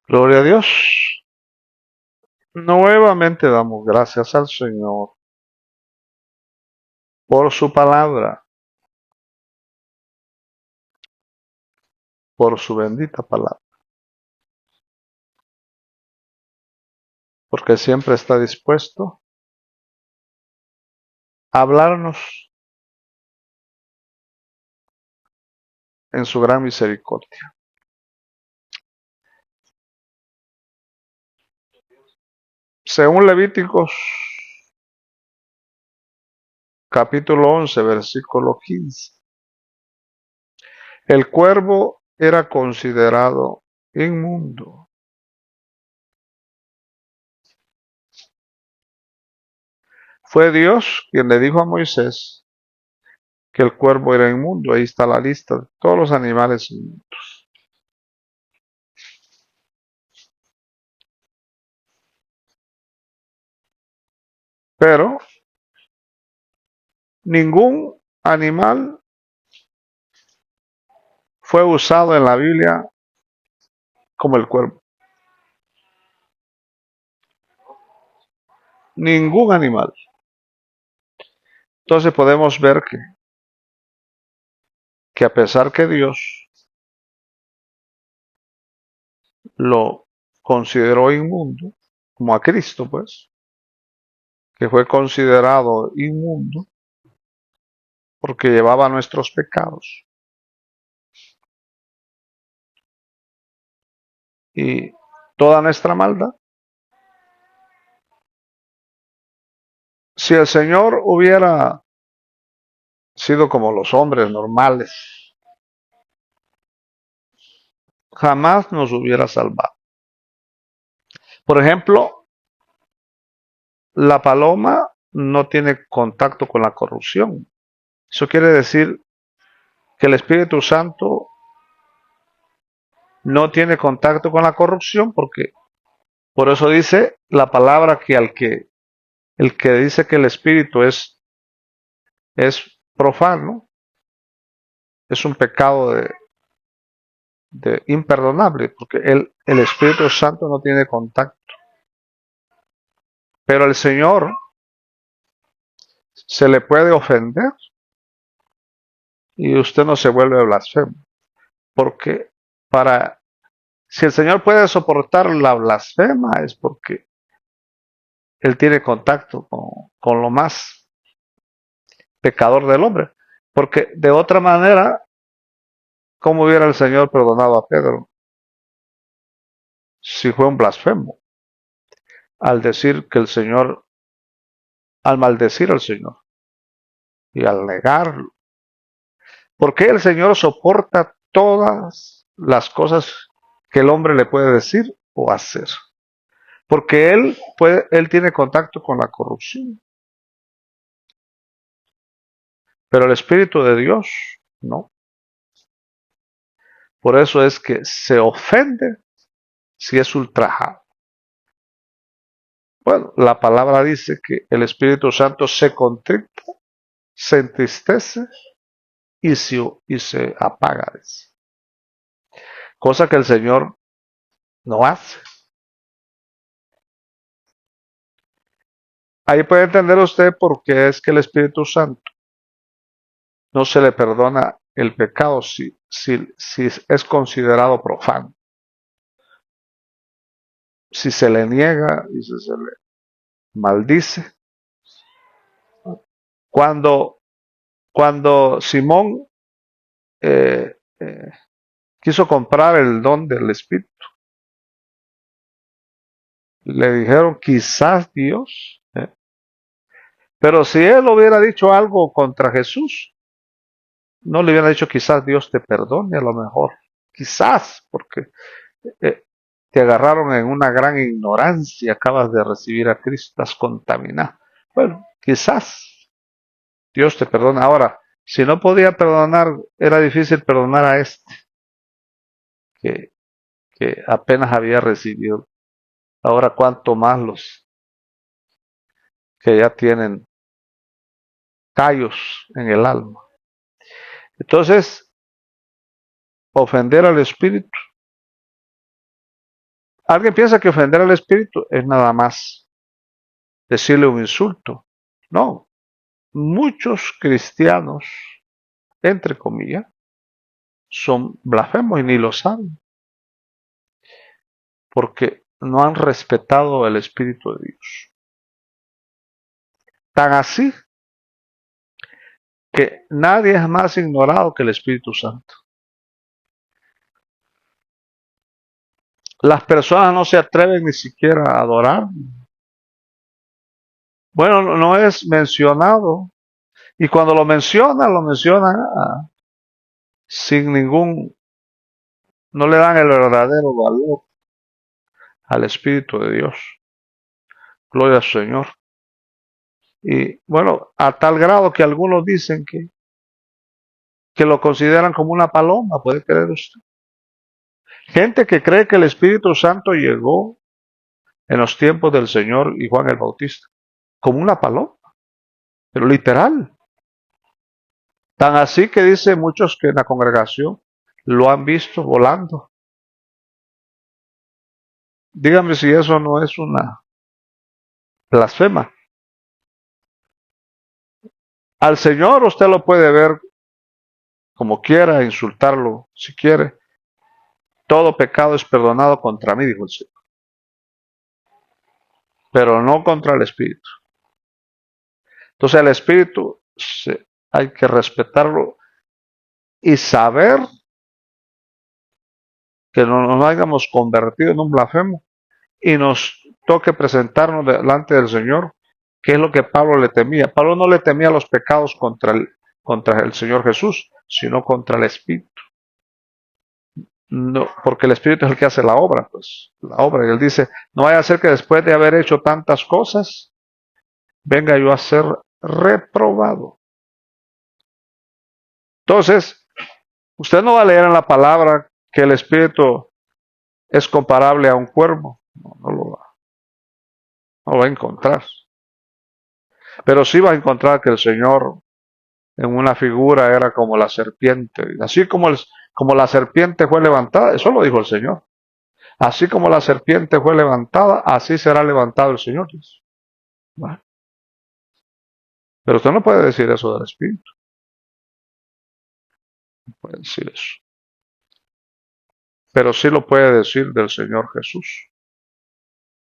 Gloria a Dios. Nuevamente damos gracias al Señor por su palabra, por su bendita palabra, porque siempre está dispuesto a hablarnos en su gran misericordia. Según Levíticos capítulo 11, versículo 15, el cuervo era considerado inmundo. Fue Dios quien le dijo a Moisés que el cuervo era inmundo. Ahí está la lista de todos los animales inmundos. Pero ningún animal fue usado en la Biblia como el cuervo. Ningún animal. Entonces podemos ver que a pesar que Dios lo consideró inmundo, como a Cristo pues, que fue considerado inmundo porque llevaba nuestros pecados y toda nuestra maldad. Si el Señor hubiera sido como los hombres normales, jamás nos hubiera salvado. Por ejemplo, la paloma no tiene contacto con la corrupción. Eso quiere decir que el Espíritu Santo no tiene contacto con la corrupción, porque por eso dice la palabra que el que dice que el Espíritu es profano, es un pecado de imperdonable, porque el Espíritu Santo no tiene contacto. Pero al Señor se le puede ofender y usted no se vuelve blasfemo, porque para si el Señor puede soportar la blasfema es porque Él tiene contacto con lo más pecador del hombre. Porque de otra manera, ¿cómo hubiera el Señor perdonado a Pedro si fue un blasfemo? Al decir que el Señor, al maldecir al Señor y al negarlo. ¿Por qué el Señor soporta todas las cosas que el hombre le puede decir o hacer? Porque él tiene contacto con la corrupción. Pero el Espíritu de Dios no. Por eso es que se ofende si es ultrajado. Bueno, la palabra dice que el Espíritu Santo se contrita, se entristece y se apaga. Cosa que el Señor no hace. Ahí puede entender usted por qué es que el Espíritu Santo no se le perdona el pecado si es considerado profano. Si se le niega y si se le maldice. Cuando Simón eh, eh, quiso comprar el don del Espíritu, le dijeron quizás Dios, pero si él hubiera dicho algo contra Jesús, no le hubiera dicho quizás Dios te perdone, a lo mejor, quizás, porque eh, te agarraron en una gran ignorancia, acabas de recibir a Cristo, estás contaminado. Bueno, quizás Dios te perdona. Ahora, si no podía perdonar, era difícil perdonar a este, que, que apenas había recibido. Ahora, cuánto más los que ya tienen callos en el alma. Entonces, ofender al Espíritu Alguien piensa que ofender al Espíritu es nada más decirle un insulto. No, muchos cristianos, entre comillas, son blasfemos y ni lo saben, porque no han respetado el Espíritu de Dios. Tan así que nadie es más ignorado que el Espíritu Santo. Las personas no se atreven ni siquiera a adorar. Bueno, no es mencionado. Y cuando lo mencionan sin ningún, no le dan el verdadero valor al Espíritu de Dios. Gloria al Señor. Y bueno, a tal grado que algunos dicen que lo consideran como una paloma, ¿puede creer usted? Gente que cree que el Espíritu Santo llegó en los tiempos del Señor y Juan el Bautista, como una paloma, pero literal. Tan así que dice muchos que en la congregación lo han visto volando. Dígame si eso no es una blasfema. Al Señor usted lo puede ver como quiera, insultarlo si quiere. Todo pecado es perdonado contra mí, dijo el Señor, pero no contra el Espíritu. Entonces el Espíritu hay que respetarlo y saber que no nos hayamos convertido en un blasfemo y nos toque presentarnos delante del Señor, que es lo que Pablo le temía. Pablo no le temía los pecados contra el Señor Jesús, sino contra el Espíritu. No, porque el Espíritu es el que hace la obra, pues, la obra. Y él dice, no vaya a ser que después de haber hecho tantas cosas, venga yo a ser reprobado. Entonces, usted no va a leer en la palabra que el Espíritu es comparable a un cuervo. No lo va a encontrar. Pero sí va a encontrar que el Señor en una figura era como la serpiente. Así como la serpiente fue levantada, eso lo dijo el Señor. Así como la serpiente fue levantada, así será levantado el Señor. Bueno, pero usted no puede decir eso del Espíritu. No puede decir eso. Pero sí lo puede decir del Señor Jesús.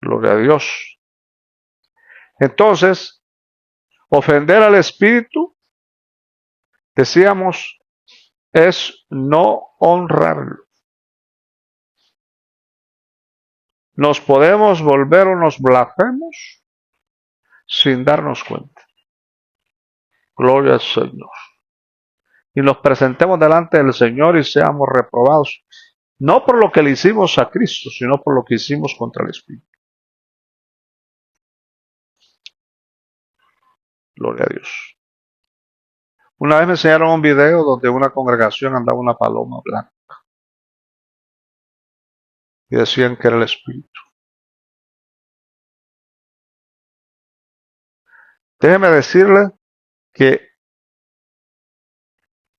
Gloria a Dios. Entonces, ofender al Espíritu, decíamos, es no honrarlo. Nos podemos volver unos blasfemos sin darnos cuenta. Gloria al Señor. Y nos presentemos delante del Señor y seamos reprobados, no por lo que le hicimos a Cristo, sino por lo que hicimos contra el Espíritu. Gloria a Dios. Una vez me enseñaron un video donde una congregación andaba una paloma blanca y decían que era el Espíritu. Déjeme decirle que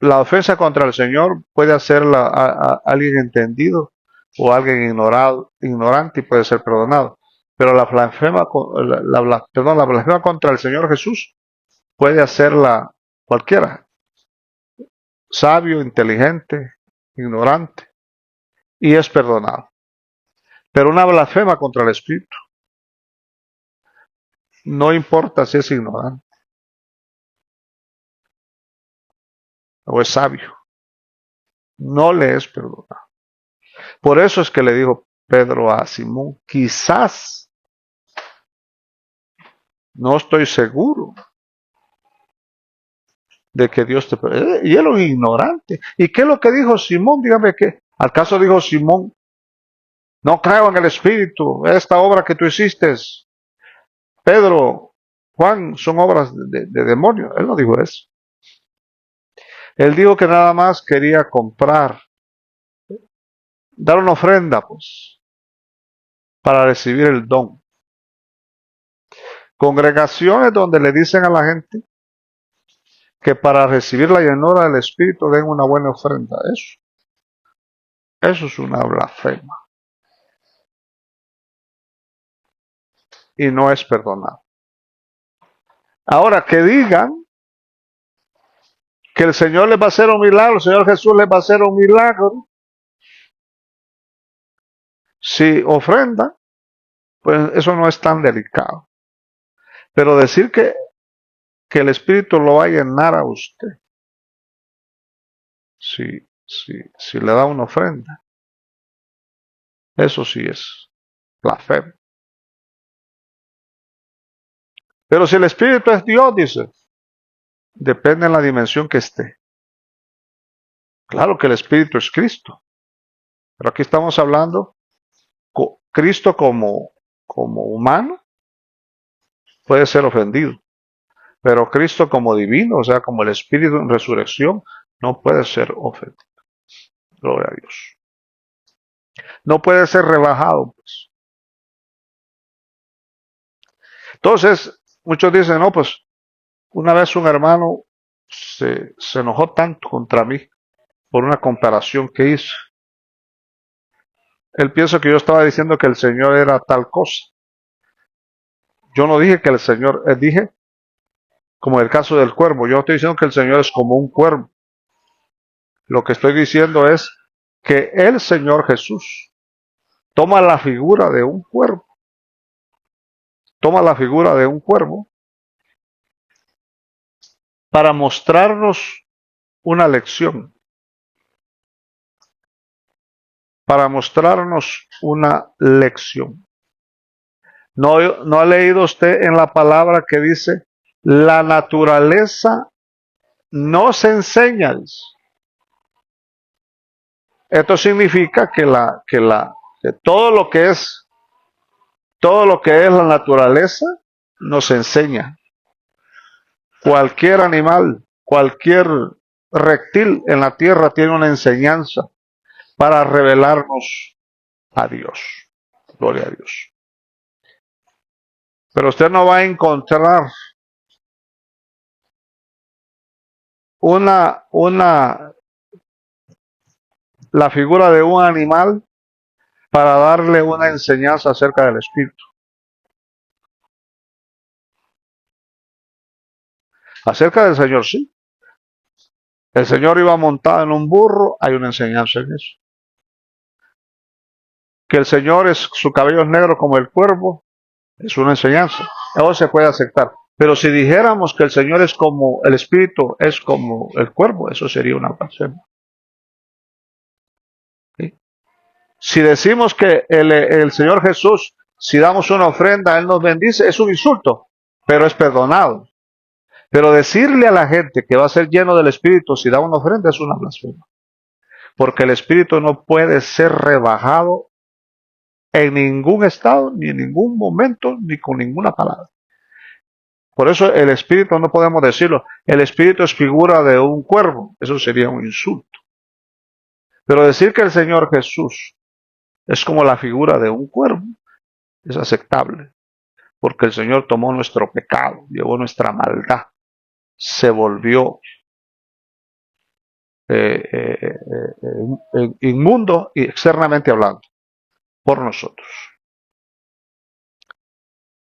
la ofensa contra el Señor puede hacerla a alguien entendido o a alguien ignorante y puede ser perdonado. Pero la blasfema contra el Señor Jesús puede hacerla cualquiera, sabio, inteligente, ignorante, y es perdonado. Pero una blasfema contra el Espíritu, no importa si es ignorante o es sabio, no le es perdonado. Por eso es que le dijo Pedro a Simón, quizás, no estoy seguro de que Dios te perdone. Y él es un ignorante. ¿Y qué es lo que dijo Simón? Dígame qué. ¿Acaso dijo Simón, no creo en el Espíritu, esta obra que tú hiciste, Pedro, Juan, son obras de demonio? Él no dijo eso. Él dijo que nada más quería comprar, dar una ofrenda, pues, para recibir el don. Congregaciones donde le dicen a la gente que para recibir la llenura del Espíritu den una buena ofrenda. Eso es una blasfema. y no es perdonado. Ahora, que digan que el Señor les va a hacer un milagro, el Señor Jesús les va a hacer un milagro, si ofrenda, pues eso no es tan delicado. Pero decir que el Espíritu lo va a llenar a usted, si le da una ofrenda, eso sí es blasfemo. Pero si el Espíritu es Dios, dice, depende de la dimensión que esté. Claro que el Espíritu es Cristo, pero aquí estamos hablando Cristo como humano puede ser ofendido, pero Cristo como divino, o sea, como el Espíritu en resurrección, no puede ser ofendido. Gloria a Dios. No puede ser rebajado, pues. Entonces, muchos dicen, no, pues, una vez un hermano se enojó tanto contra mí por una comparación que hizo. Él piensa que yo estaba diciendo que el Señor era tal cosa. Yo no dije que el Señor, dije, como el caso del cuervo, yo no estoy diciendo que el Señor es como un cuervo. Lo que estoy diciendo es que el Señor Jesús toma la figura de un cuervo. Toma la figura de un cuervo para mostrarnos una lección. Para mostrarnos una lección. ¿No ha leído usted en la palabra que dice, la naturaleza no se enseña? Dice. Esto significa que todo lo que es la naturaleza nos enseña. Cualquier animal, cualquier reptil en la tierra tiene una enseñanza para revelarnos a Dios. Gloria a Dios. Pero usted no va a encontrar la figura de un animal para darle una enseñanza acerca del Espíritu. Acerca del Señor, sí. El Señor iba montado en un burro, hay una enseñanza en eso. Que el Señor su cabello es negro como el cuervo, es una enseñanza. Eso se puede aceptar. Pero si dijéramos que el Señor es como el Espíritu, es como el cuervo, eso sería una blasfemia. ¿Sí? Si decimos que el Señor Jesús, si damos una ofrenda, Él nos bendice, es un insulto, pero es perdonado. Pero decirle a la gente que va a ser lleno del Espíritu si da una ofrenda es una blasfemia. Porque el Espíritu no puede ser rebajado en ningún estado, ni en ningún momento, ni con ninguna palabra. Por eso el Espíritu no podemos decirlo. El Espíritu es figura de un cuervo. Eso sería un insulto. Pero decir que el Señor Jesús es como la figura de un cuervo es aceptable. Porque el Señor tomó nuestro pecado, llevó nuestra maldad, se volvió inmundo y externamente hablando por nosotros.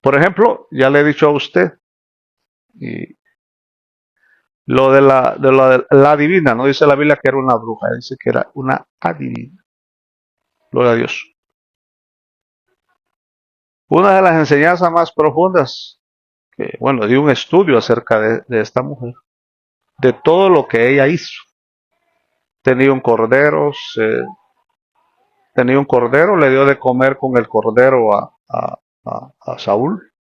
Por ejemplo, ya le he dicho a usted, y lo de la divina, no dice la Biblia que era una bruja, dice que era una adivina. Gloria a Dios. Una de las enseñanzas más profundas, di un estudio acerca de esta mujer, de todo lo que ella hizo. Tenía un cordero, le dio de comer con el cordero a Saúl.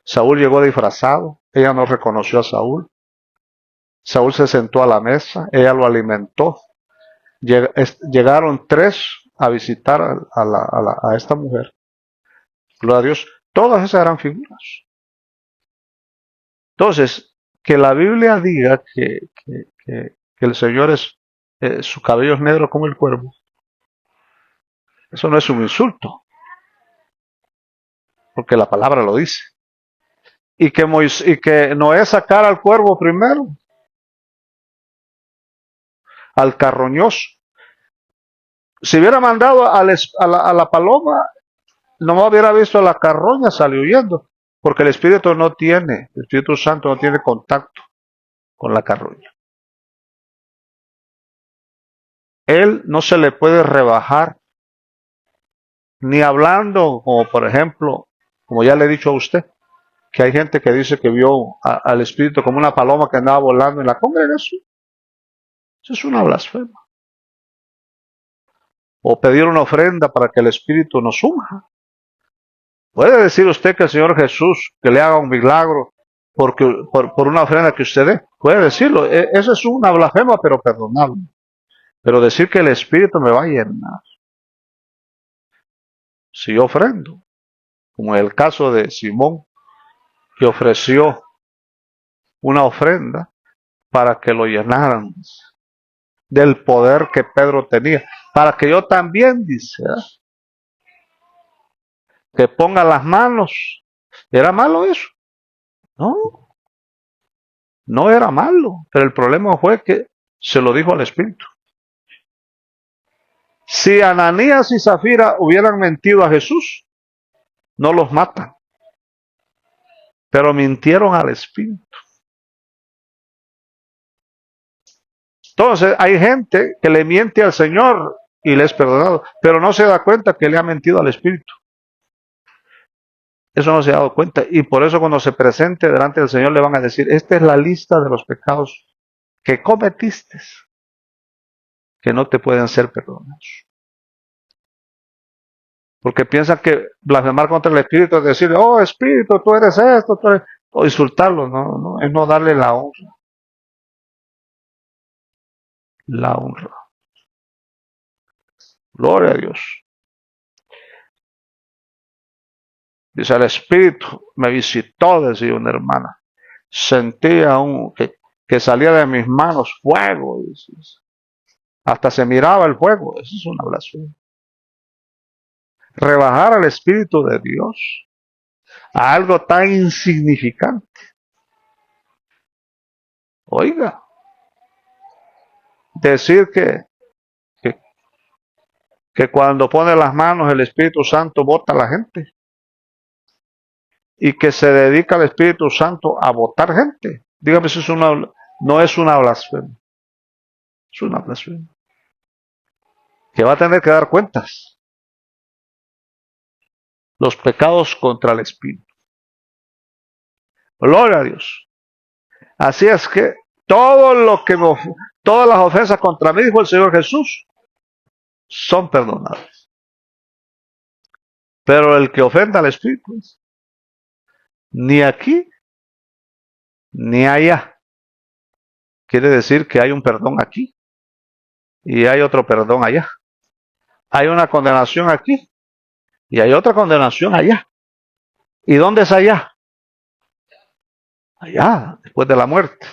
Saúl llegó disfrazado, ella no reconoció a Saúl. Saúl se sentó a la mesa, ella lo alimentó. Llegaron 3 a visitar a esta mujer. Gloria a Dios. Todas esas eran figuras. Entonces, que la Biblia diga que el Señor su cabello es negro como el cuervo, eso no es un insulto, porque la palabra lo dice. Y que Noé sacara al cuervo primero, al carroñoso. Si hubiera mandado a la paloma, no hubiera visto la carroña, salió huyendo, porque el Espíritu Santo no tiene contacto con la carroña. Él no se le puede rebajar, ni hablando, como por ejemplo, como ya le he dicho a usted, que hay gente que dice que vio al Espíritu como una paloma que andaba volando en la congregación. Eso es una blasfema. O pedir una ofrenda para que el Espíritu nos unja. ¿Puede decir usted que el Señor Jesús que le haga un milagro por una ofrenda que usted dé? Puede decirlo. Eso es una blasfema, pero perdonable. Pero decir que el Espíritu me va a llenar si yo ofrendo, como en el caso de Simón, que ofreció una ofrenda para que lo llenaran del poder que Pedro tenía, para que yo también, dice, que ponga las manos. ¿Era malo eso? No, no era malo, pero el problema fue que se lo dijo al Espíritu. Si Ananías y Zafira hubieran mentido a Jesús, no los matan, pero mintieron al Espíritu. Entonces hay gente que le miente al Señor y le es perdonado, pero no se da cuenta que le ha mentido al Espíritu. Eso no se ha dado cuenta, y por eso cuando se presente delante del Señor le van a decir: esta es la lista de los pecados que cometiste, que no te pueden ser perdonados. Porque piensan que blasfemar contra el Espíritu es decir: oh Espíritu, tú eres esto, tú eres... o insultarlo. No, es no darle la honra. La honra. Gloria a Dios. Dice: el Espíritu me visitó, decía una hermana. Sentía que salía de mis manos fuego. Dice. Hasta se miraba el fuego. Eso es una blasfemia. Rebajar al Espíritu de Dios a algo tan insignificante. Oiga, decir que cuando pone las manos el Espíritu Santo bota a la gente, y que se dedica el Espíritu Santo a botar gente. Dígame si no es una blasfemia. Es una blasfemia. Que va a tener que dar cuentas. Los pecados contra el Espíritu. Gloria a Dios. Así es que todas las ofensas contra mí, dijo el Señor Jesús, son perdonadas. Pero el que ofenda al Espíritu, ni aquí ni allá. Quiere decir que hay un perdón aquí y hay otro perdón allá. Hay una condenación aquí y hay otra condenación allá. ¿Y dónde es allá? Allá, después de la muerte.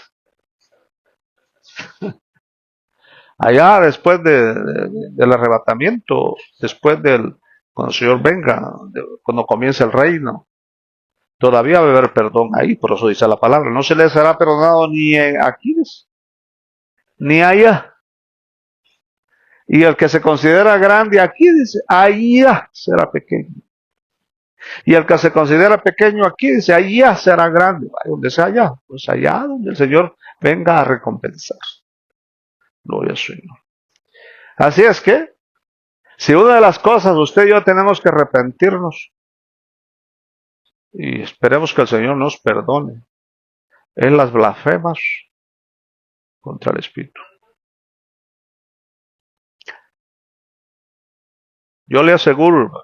Allá, después del arrebatamiento, cuando el Señor venga, cuando comience el reino. Todavía va a haber perdón ahí, por eso dice la palabra. No se les será perdonado ni aquí, ni allá. Y el que se considera grande aquí, dice, allá será pequeño. Y el que se considera pequeño aquí, dice, allá será grande. ¿Dónde sea allá? Pues allá donde el Señor venga a recompensar. Gloria al Señor. Así es que, si una de las cosas usted y yo tenemos que arrepentirnos, y esperemos que el Señor nos perdone, es las blasfemas contra el Espíritu. Yo le aseguro, hermano,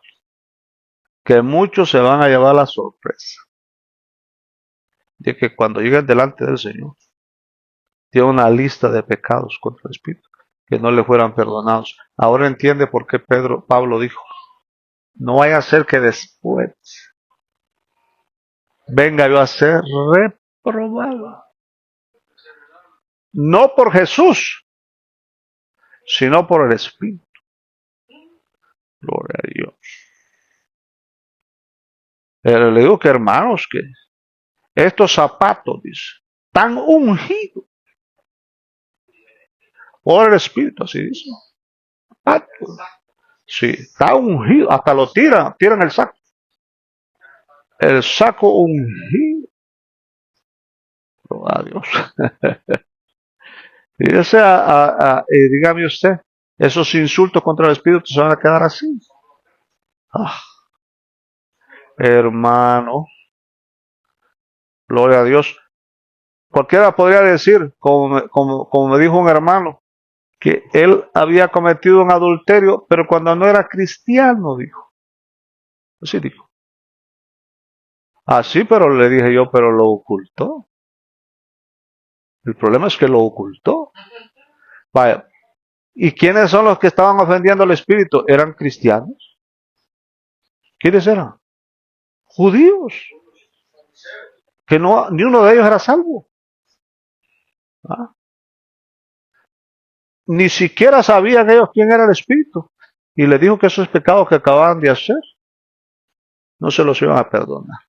que muchos se van a llevar la sorpresa de que cuando lleguen delante del Señor, tiene una lista de pecados contra el Espíritu que no le fueran perdonados. Ahora entiende por qué Pablo dijo: no vaya a ser que después venga yo a ser reprobado. No por Jesús, sino por el Espíritu. Gloria a Dios. Pero le digo que, hermanos, que estos zapatos, dice, tan ungidos por el Espíritu, así dice. Sí, está ungido, hasta lo tiran el saco. el saco ungido. A Dios. Y dígame usted, esos insultos contra el Espíritu se van a quedar así. Ah, hermano, gloria a Dios. Cualquiera podría decir, como me dijo un hermano, que él había cometido un adulterio, pero cuando no era cristiano, dijo. Así dijo. Así, pero le dije yo, pero lo ocultó. El problema es que lo ocultó. Vaya. ¿Y quiénes son los que estaban ofendiendo al Espíritu? ¿Eran cristianos? ¿Quiénes eran? Judíos. Que no, ni uno de ellos era salvo. ¿Ah? Ni siquiera sabían ellos quién era el Espíritu. Y le dijo que esos pecados que acababan de hacer no se los iban a perdonar.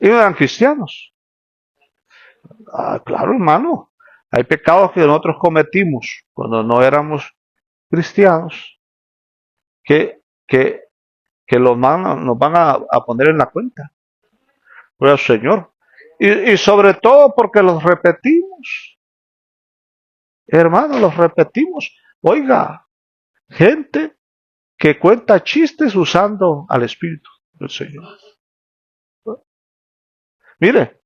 Y no eran cristianos. Ah, claro, hermano. Hay pecados que nosotros cometimos cuando no éramos cristianos que, que, que nos van a poner en la cuenta. Por el Señor. Y sobre todo porque los repetimos. Hermano, los repetimos. Oiga, gente que cuenta chistes usando al Espíritu del Señor. Mire,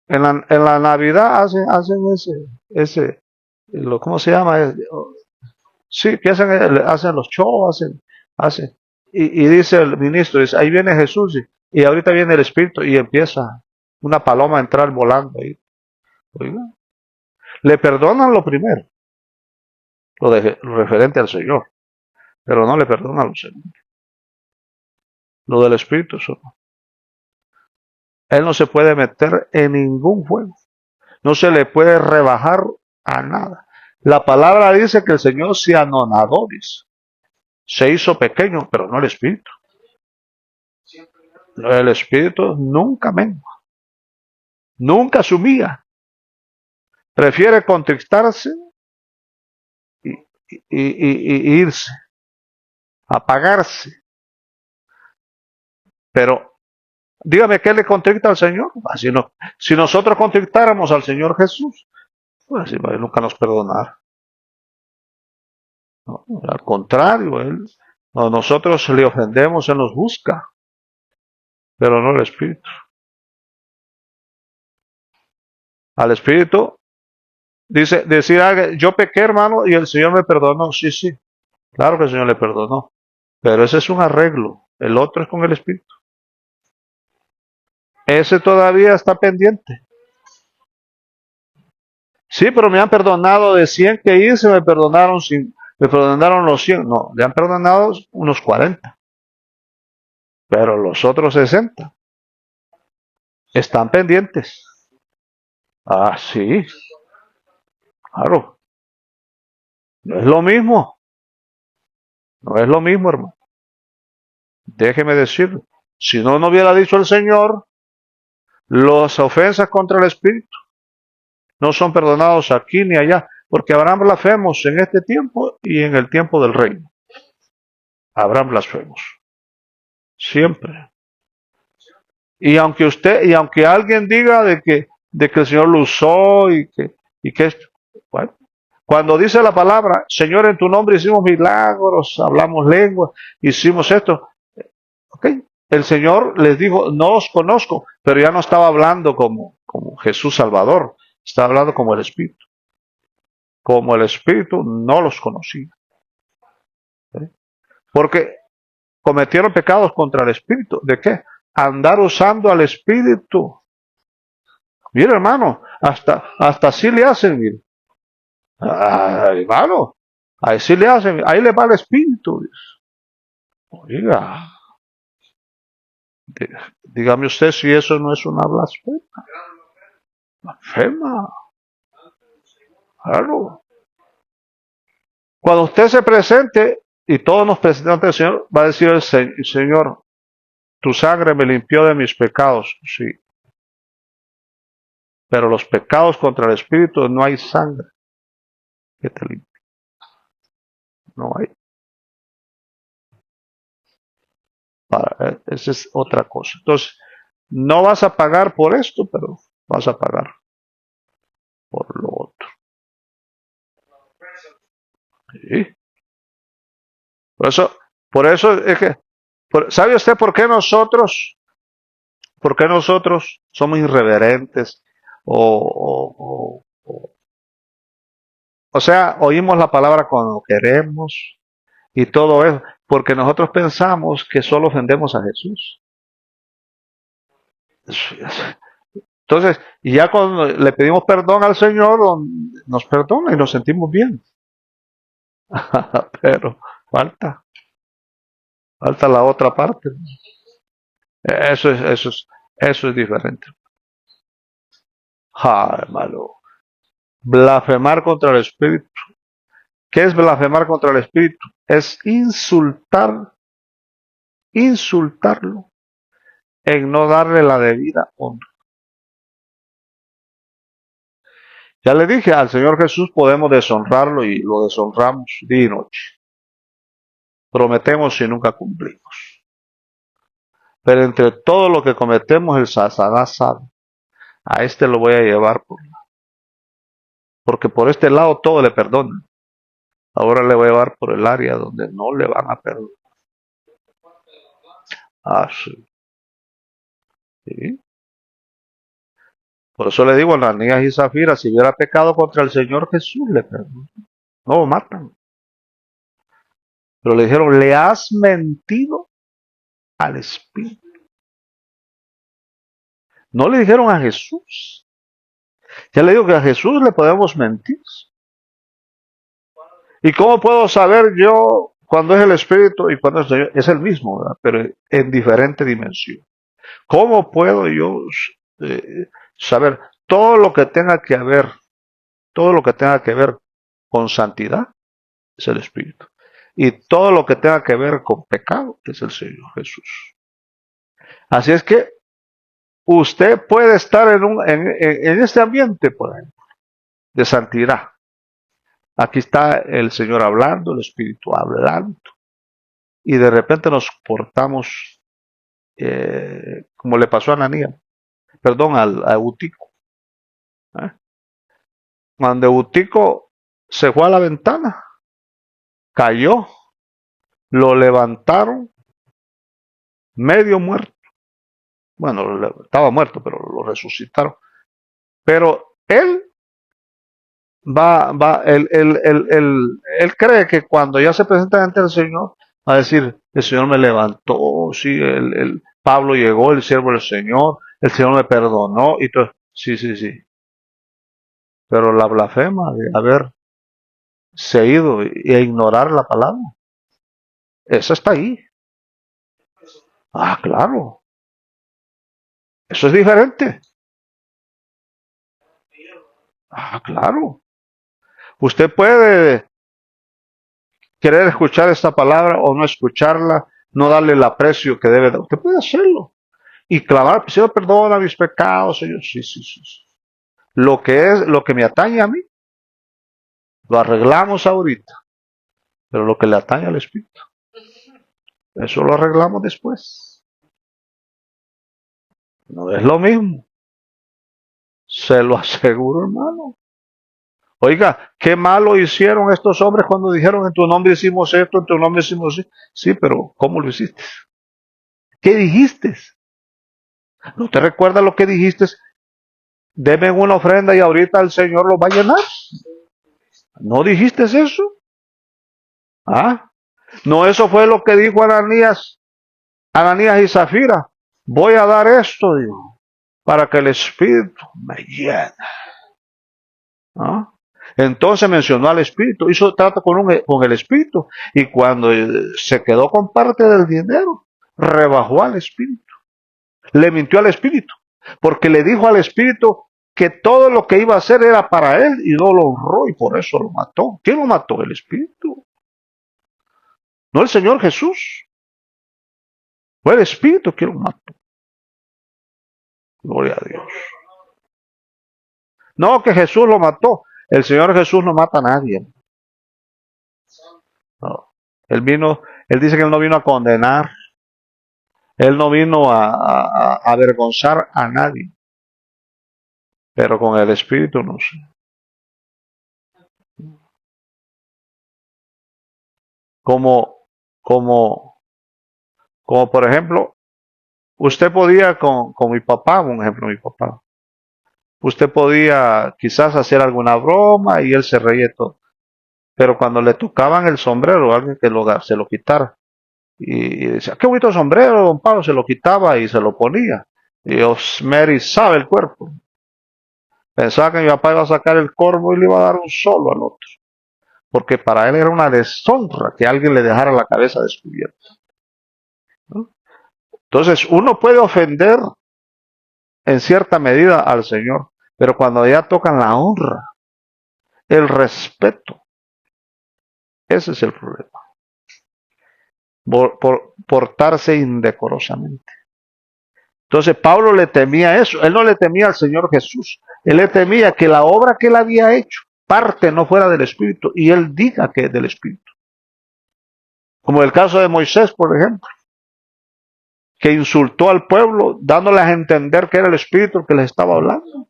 en la Navidad hacen ¿cómo se llama? Sí, que hacen los shows, hacen. Y dice el ministro, dice, ahí viene Jesús y ahorita viene el Espíritu y empieza una paloma a entrar volando ahí. Oiga, le perdonan lo primero, lo referente al Señor, pero no le perdonan lo segundo. Lo del Espíritu solo. Él no se puede meter en ningún juego. No se le puede rebajar a nada. La palabra dice que el Señor se anonadó, dice. Se hizo pequeño, pero no el Espíritu. El Espíritu nunca mengua, nunca se humilla. Prefiere contristarse y irse, apagarse. Pero dígame, ¿qué le contrista al Señor? Si nosotros contristáramos al Señor Jesús, pues nunca nos perdonar. No, al contrario, nosotros le ofendemos, Él nos busca, pero no el Espíritu. Al Espíritu dice, decir, yo pequé, hermano, y el Señor me perdonó. Sí, sí, claro que el Señor le perdonó, pero ese es un arreglo. El otro es con el Espíritu. Ese todavía está pendiente. Sí, pero me han perdonado de 100 que hice, me perdonaron los 100. No, le han perdonado unos 40. Pero los otros 60 están pendientes. Ah, sí, claro. No es lo mismo. No es lo mismo, hermano. Déjeme decirlo. Si no hubiera dicho el Señor, las ofensas contra el Espíritu no son perdonados aquí ni allá, porque habrán blasfemos en este tiempo y en el tiempo del reino. Habrán blasfemos. Siempre. Y aunque alguien diga de que el Señor lo usó y que bueno, cuando dice la palabra, Señor, en tu nombre hicimos milagros, hablamos lenguas, hicimos esto, ok, el Señor les dijo, no os conozco, pero ya no estaba hablando como Jesús Salvador, estaba hablando como el Espíritu. Como el Espíritu no los conocía. ¿Sí? Porque cometieron pecados contra el Espíritu. ¿De qué? Andar usando al Espíritu. Mira, hermano, hasta así le hacen, mire. Hermano, ahí sí le hacen, ahí le va el Espíritu. Oiga, dígame usted si eso no es una blasfema. Blasfema. Claro. Cuando usted se presente y todos nos presentamos ante el Señor, va a decir el Señor, tu sangre me limpió de mis pecados. Sí. Pero los pecados contra el Espíritu no hay sangre que te limpie. No hay. Esa es otra cosa. Entonces, no vas a pagar por esto, pero vas a pagar por lo otro. ¿Sí? Por eso es que, ¿sabe usted por qué nosotros somos irreverentes? O sea, oímos la palabra cuando queremos y todo eso, porque nosotros pensamos que solo ofendemos a Jesús. Entonces, ya cuando le pedimos perdón al Señor, nos perdona y nos sentimos bien. Pero falta la otra parte. Eso es diferente. Hermano. Blasfemar contra el Espíritu. ¿Qué es blasfemar contra el Espíritu? Es insultarlo en no darle la debida honra. Ya le dije, al Señor Jesús podemos deshonrarlo y lo deshonramos día y noche. Prometemos y nunca cumplimos. Pero entre todo lo que cometemos, el Satanás sabe. A este lo voy a llevar porque por este lado todo le perdona. Ahora le voy a llevar por el área donde no le van a perdonar. Sí. ¿Sí? Por eso le digo a Ananías y Zafira, si hubiera pecado contra el Señor Jesús, le perdona. No lo matan. Pero le dijeron, le has mentido al Espíritu. No le dijeron a Jesús. Ya le digo que a Jesús le podemos mentir. ¿Y cómo puedo saber yo cuando es el Espíritu y cuando es el mismo, ¿verdad? Pero en diferente dimensión? ¿Cómo puedo yo saber todo lo que tenga que ver, todo lo que tenga que ver con santidad es el Espíritu? Y todo lo que tenga que ver con pecado es el Señor Jesús. Así es que usted puede estar en este ambiente, por ejemplo, de santidad. Aquí está el Señor hablando, el Espíritu hablando, y de repente nos portamos como le pasó a Ananías, perdón, a Eutico. Cuando Eutico se fue a la ventana, cayó, lo levantaron medio muerto. Bueno, estaba muerto, pero lo resucitaron. Pero él él cree que cuando ya se presenta ante el Señor, va a decir, el Señor me levantó, sí, Pablo llegó, el siervo del Señor, el Señor me perdonó, y todo. Sí, sí, sí. Pero la blasfema de haberse ido e ignorar la palabra, esa está ahí. Claro. Eso es diferente. Claro. Usted puede querer escuchar esta palabra o no escucharla, no darle el aprecio que debe dar. Usted puede hacerlo. Y clamar, Señor, perdona mis pecados, Señor. Sí, sí, sí. Lo que me atañe a mí, lo arreglamos ahorita. Pero lo que le atañe al Espíritu, eso lo arreglamos después. No es lo mismo. Se lo aseguro, hermano. Oiga, qué malo hicieron estos hombres cuando dijeron en tu nombre hicimos esto, en tu nombre hicimos esto. Sí, pero ¿cómo lo hiciste? ¿Qué dijiste? ¿No te recuerdas lo que dijiste? Deme una ofrenda y ahorita el Señor lo va a llenar. ¿No dijiste eso? No, eso fue lo que dijo Ananías y Zafira. Voy a dar esto, digo, para que el Espíritu me llene. Entonces mencionó al Espíritu, hizo trato con el Espíritu, y cuando se quedó con parte del dinero, rebajó al Espíritu. Le mintió al Espíritu, porque le dijo al Espíritu que todo lo que iba a hacer era para él y no lo honró y por eso lo mató. ¿Quién lo mató? El Espíritu. No el Señor Jesús. Fue el Espíritu quien lo mató. Gloria a Dios. No que Jesús lo mató. El Señor Jesús no mata a nadie. No. Él dice que él no vino a condenar, Él no vino a avergonzar a nadie, pero con el Espíritu no sé. Como, como, como por ejemplo, usted podía con mi papá, un ejemplo, mi papá. Usted podía quizás hacer alguna broma y él se reía todo. Pero cuando le tocaban el sombrero, alguien que se lo quitara. Y decía, qué bonito sombrero, don Pablo, se lo quitaba y se lo ponía. Y Mary sabe el cuerpo. Pensaba que mi papá iba a sacar el corvo y le iba a dar un solo al otro. Porque para él era una deshonra que alguien le dejara la cabeza descubierta, ¿no? Entonces, uno puede ofender en cierta medida al Señor, pero cuando ya tocan la honra, el respeto, ese es el problema. Por portarse indecorosamente. Entonces Pablo le temía eso, él no le temía al Señor Jesús, él le temía que la obra que él había hecho, parte no fuera del Espíritu, y él diga que es del Espíritu. Como el caso de Moisés, por ejemplo, que insultó al pueblo, dándoles a entender que era el Espíritu el que les estaba hablando.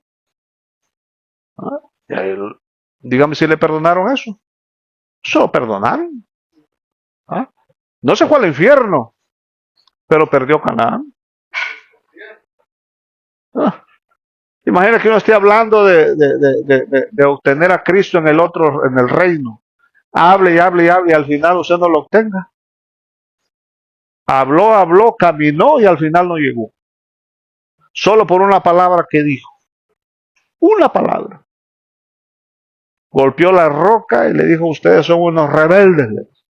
¿Ah? Y a él, dígame si le perdonaron eso. Se lo perdonaron. ¿Ah? No se fue al infierno, pero perdió Canaán. ¿Ah? Imagina que uno esté hablando de obtener a Cristo en el otro, en el reino. Hable y hable y hable y al final usted no lo obtenga. Habló, habló, caminó y al final no llegó. Solo por una palabra que dijo. Una palabra. Golpeó la roca y le dijo, ustedes son unos rebeldes.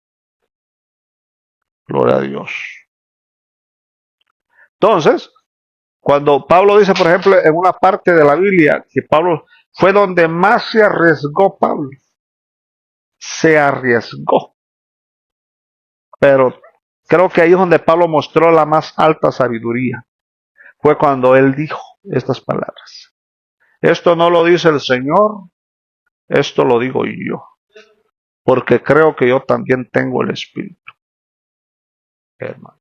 Gloria a Dios. Entonces, cuando Pablo dice, por ejemplo, en una parte de la Biblia, que Pablo fue donde más se arriesgó Pablo. Se arriesgó. Pero creo que ahí es donde Pablo mostró la más alta sabiduría. Fue cuando él dijo estas palabras. Esto no lo dice el Señor, esto lo digo yo. Porque creo que yo también tengo el Espíritu. Hermano.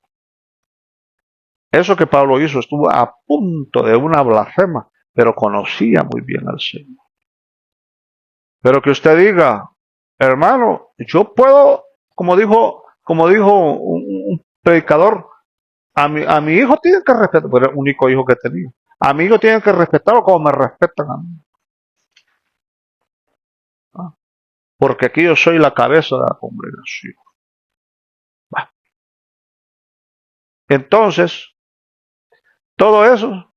Eso que Pablo hizo estuvo a punto de una blasfema, pero conocía muy bien al Señor. Pero que usted diga, hermano, yo puedo, como dijo un predicador, a mi hijo tiene que respetar, pero era el único hijo que tenía. A mi hijo tienen que respetarlo como me respetan a mí. ¿Ah? Porque aquí yo soy la cabeza de la congregación. Bah. Entonces, todo eso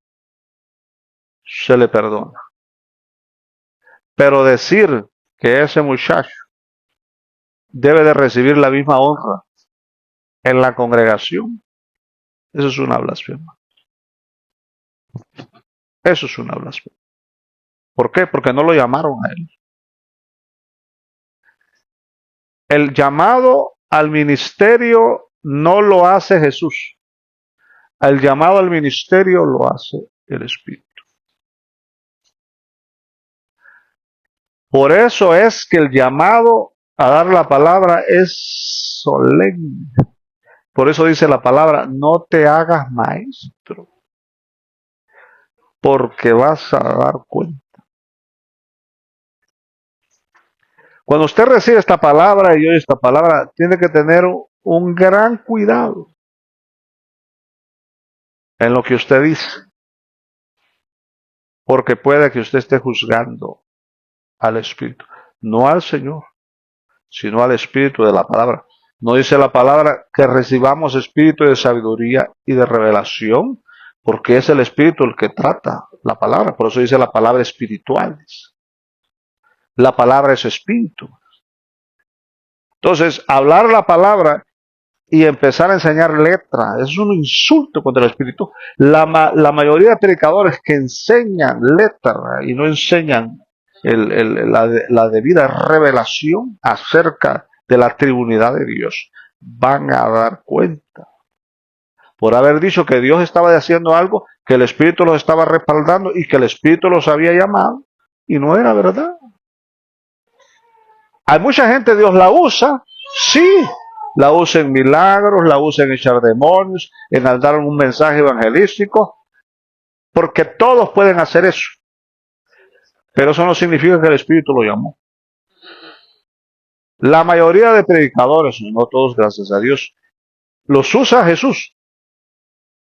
se le perdona. Pero decir que ese muchacho debe de recibir la misma honra en la congregación, eso es una blasfema. Eso es una blasfema. ¿Por qué? Porque no lo llamaron a él. El llamado al ministerio no lo hace Jesús. El llamado al ministerio lo hace el Espíritu. Por eso es que el llamado a dar la palabra es solemne. Por eso dice la palabra, no te hagas maestro, porque vas a dar cuenta. Cuando usted recibe esta palabra y oye esta palabra, tiene que tener un gran cuidado en lo que usted dice, porque puede que usted esté juzgando al Espíritu, no al Señor, sino al Espíritu de la palabra. No dice la palabra que recibamos espíritu de sabiduría y de revelación, porque es el Espíritu el que trata la palabra. Por eso dice la palabra espirituales. La palabra es espíritu. Entonces, hablar la palabra y empezar a enseñar letra es un insulto contra el Espíritu. La mayoría de predicadores que enseñan letra y no enseñan la debida revelación acerca de la Trinidad de Dios, van a dar cuenta por haber dicho que Dios estaba haciendo algo, que el Espíritu los estaba respaldando y que el Espíritu los había llamado, y no era verdad. Hay mucha gente, Dios la usa, sí, la usa en milagros, la usa en echar demonios, en dar un mensaje evangelístico, porque todos pueden hacer eso. Pero eso no significa que el Espíritu lo llamó. La mayoría de predicadores, no todos, gracias a Dios, los usa Jesús.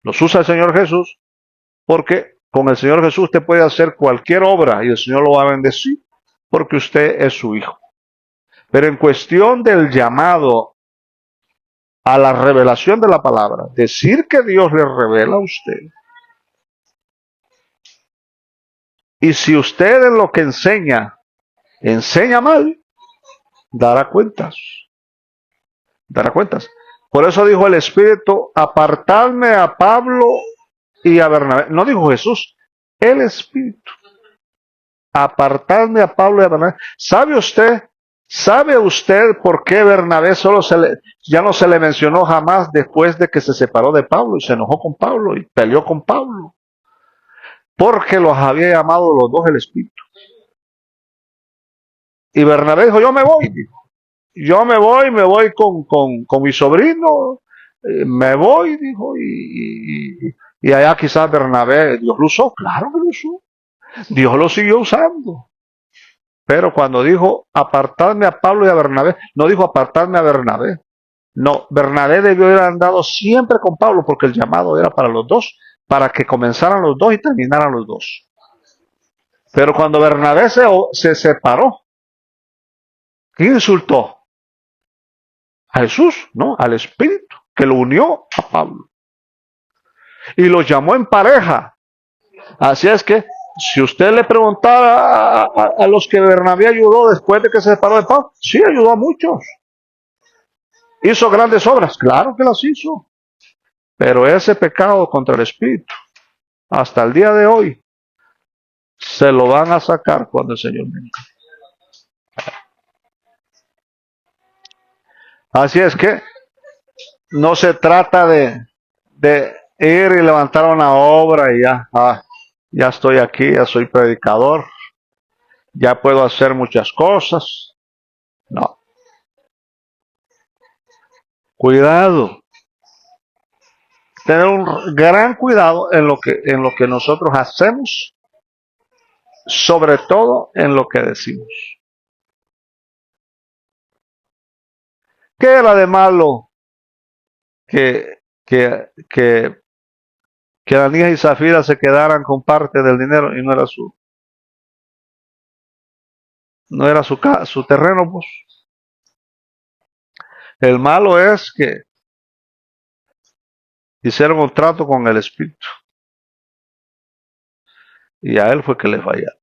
Los usa el Señor Jesús, porque con el Señor Jesús usted puede hacer cualquier obra y el Señor lo va a bendecir, porque usted es su hijo. Pero en cuestión del llamado a la revelación de la palabra, decir que Dios le revela a usted, y si usted en lo que enseña mal, dará cuentas. Dará cuentas. Por eso dijo el Espíritu, apartadme a Pablo y a Bernabé. No dijo Jesús, el Espíritu. Apartadme a Pablo y a Bernabé. ¿Sabe usted por qué Bernabé ya no se le mencionó jamás después de que se separó de Pablo y se enojó con Pablo y peleó con Pablo? Porque los había llamado los dos el Espíritu. Y Bernabé dijo, yo me voy. Yo me voy con mi sobrino. Me voy, dijo. Y allá quizás Bernabé, Dios lo usó. Claro que lo usó. Dios lo siguió usando. Pero cuando dijo apartarme a Pablo y a Bernabé, no dijo apartarme a Bernabé. No, Bernabé debió haber andado siempre con Pablo porque el llamado era para los dos, para que comenzaran los dos y terminaran los dos. Pero cuando Bernabé se separó, ¿quién insultó? A Jesús, no, al Espíritu, que lo unió a Pablo. Y los llamó en pareja. Así es que, si usted le preguntara a los que Bernabé ayudó después de que se separó de Pablo, sí, ayudó a muchos. ¿Hizo grandes obras? Claro que las hizo. Pero ese pecado contra el Espíritu, hasta el día de hoy, se lo van a sacar cuando el Señor venga. Así es que no se trata de ir y levantar una obra y ya estoy aquí, ya soy predicador, ya puedo hacer muchas cosas. No. Cuidado. Tener un gran cuidado en lo que nosotros hacemos, sobre todo en lo que decimos. ¿Qué era de malo que Ananías y Zafira se quedaran con parte del dinero y no era su terreno? Pues el malo es que hicieron un trato con el Espíritu y a él fue que le fallaron.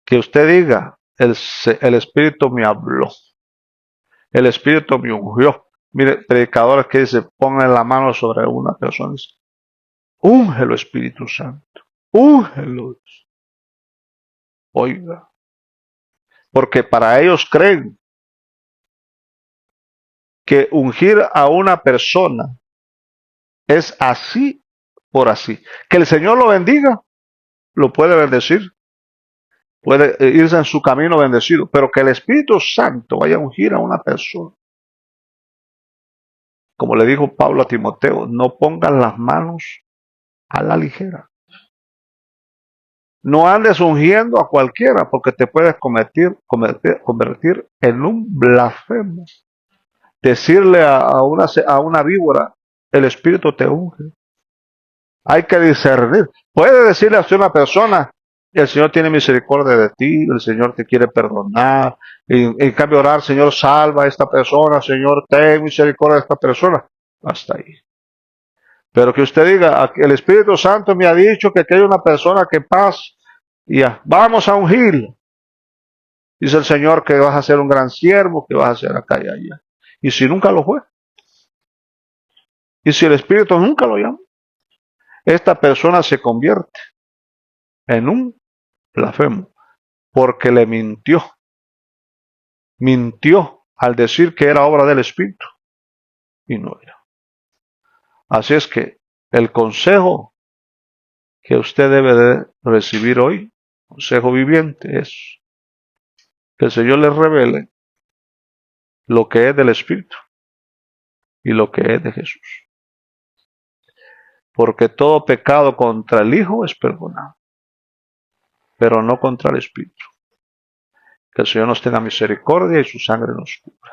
Que usted diga, el Espíritu me habló, el Espíritu me ungió. Mire, predicadores que dicen, pongan la mano sobre una persona, úngelo, Espíritu Santo, úngelo. Oiga, porque para ellos creen que ungir a una persona es así por así. Que el Señor lo bendiga, lo puede bendecir, puede irse en su camino bendecido, pero que el Espíritu Santo vaya a ungir a una persona. Como le dijo Pablo a Timoteo, no pongan las manos a la ligera. No andes ungiendo a cualquiera porque te puedes convertir en un blasfemo. Decirle a una víbora, el Espíritu te unge. Hay que discernir. Puede decirle a una persona, el Señor tiene misericordia de ti, el Señor te quiere perdonar. En cambio orar, Señor, salva a esta persona, Señor, ten misericordia de esta persona. Hasta ahí. Pero que usted diga, el Espíritu Santo me ha dicho que aquí hay una persona que pasa, y ya, vamos a ungir. Dice el Señor que vas a ser un gran siervo, que vas a ser acá y allá. ¿Y si nunca lo fue? ¿Y si el Espíritu nunca lo llama? Esta persona se convierte en un blasfemo porque le mintió. Mintió al decir que era obra del Espíritu y no era. Así es que el consejo que usted debe de recibir hoy, consejo viviente, es que el Señor le revele lo que es del Espíritu y lo que es de Jesús. Porque todo pecado contra el Hijo es perdonado, pero no contra el Espíritu. Que el Señor nos tenga misericordia y su sangre nos cubra.